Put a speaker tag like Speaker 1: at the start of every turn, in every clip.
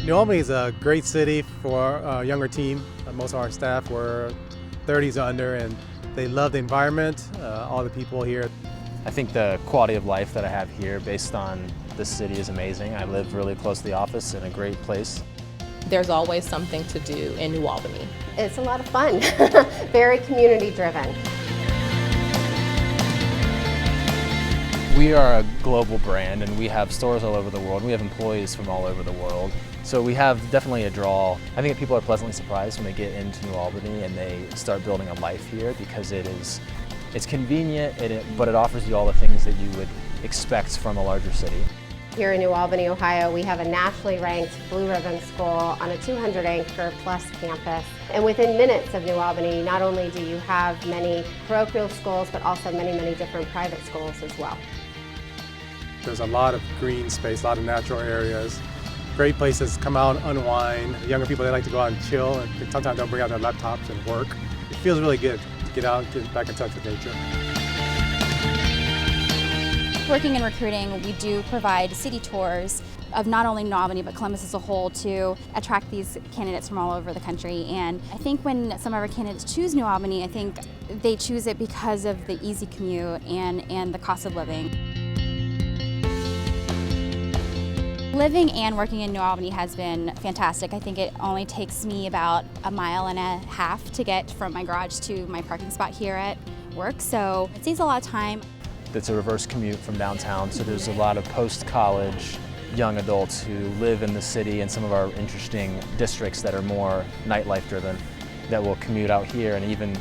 Speaker 1: New Albany is a great city for a younger team. Most of our staff were 30s under, and they love the environment, all the people here.
Speaker 2: I think the quality of life that I have here based on this city is amazing. I live really close to the office in a great place.
Speaker 3: There's always something to do in New Albany.
Speaker 4: It's a lot of fun, very community driven.
Speaker 2: We are a global brand and we have stores all over the world. We have employees from all over the world. So we have definitely a draw. I think that people are pleasantly surprised when they get into New Albany and they start building a life here because it's convenient, but it offers you all the things that you would expect from a larger city.
Speaker 4: Here in New Albany, Ohio, we have a nationally ranked Blue Ribbon School on a 200-acre plus campus. And within minutes of New Albany, not only do you have many parochial schools, but also many, many different private schools as well.
Speaker 1: There's a lot of green space, a lot of natural areas. Great places to come out, unwind. The younger people, they like to go out and chill, and sometimes they'll bring out their laptops and work. It feels really good to get out, get back in touch with nature.
Speaker 5: Working in recruiting, we do provide city tours of not only New Albany but Columbus as a whole to attract these candidates from all over the country. And I think when some of our candidates choose New Albany, I think they choose it because of the easy commute and the cost of living. Living and working in New Albany has been fantastic. I think it only takes me about a mile and a half to get from my garage to my parking spot here at work, so it saves a lot of time.
Speaker 2: It's a reverse commute from downtown, so there's a lot of post-college young adults who live in the city and some of our interesting districts that are more nightlife driven that will commute out here, and even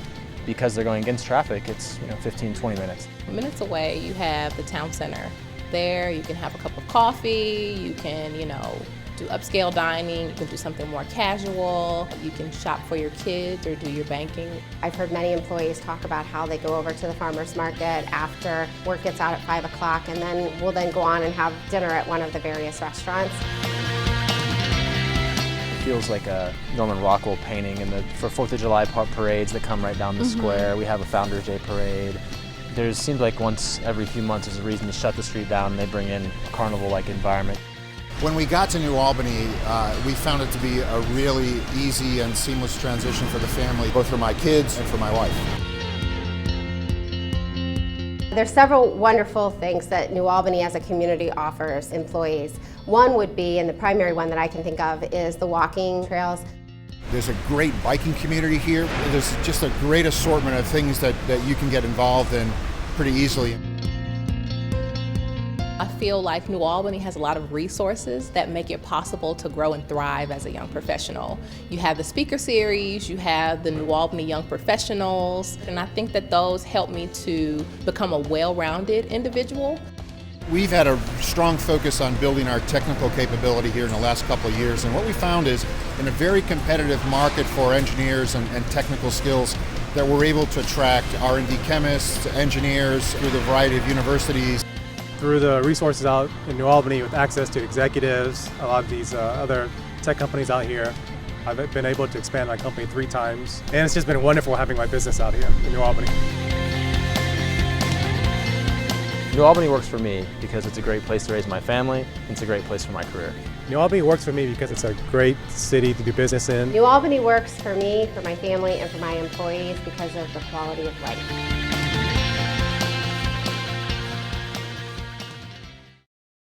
Speaker 2: because they're going against traffic, it's 15, 20 minutes.
Speaker 3: Minutes away, you have the town center. There, you can have a cup of coffee, you can, do upscale dining, you can do something more casual, you can shop for your kids or do your banking.
Speaker 4: I've heard many employees talk about how they go over to the farmer's market after work gets out at 5 o'clock and then will then go on and have dinner at one of the various restaurants.
Speaker 2: It feels like a Norman Rockwell painting for 4th of July parades that come right down the square. We have a Founders Day parade. There seems like once every few months there's a reason to shut the street down and they bring in a carnival-like environment.
Speaker 6: When we got to New Albany, we found it to be a really easy and seamless transition for the family, both for my kids and for my wife.
Speaker 4: There's several wonderful things that New Albany as a community offers employees. One would be, and the primary one that I can think of, is the walking trails.
Speaker 6: There's a great biking community here. There's just a great assortment of things that you can get involved in pretty easily.
Speaker 3: I feel like New Albany has a lot of resources that make it possible to grow and thrive as a young professional. You have the speaker series, you have the New Albany Young Professionals, and I think that those help me to become a well-rounded individual.
Speaker 6: We've had a strong focus on building our technical capability here in the last couple of years, and what we found is in a very competitive market for engineers and technical skills that we're able to attract R&D chemists, engineers through the variety of universities.
Speaker 1: Through the resources out in New Albany with access to executives, a lot of these other tech companies out here, I've been able to expand my company 3 times, and it's just been wonderful having my business out here in New Albany.
Speaker 2: New Albany works for me because it's a great place to raise my family, and it's a great place for my career.
Speaker 1: New Albany works for me because it's a great city to do business in.
Speaker 4: New Albany works for me, for my family, and for my employees because of the quality of life.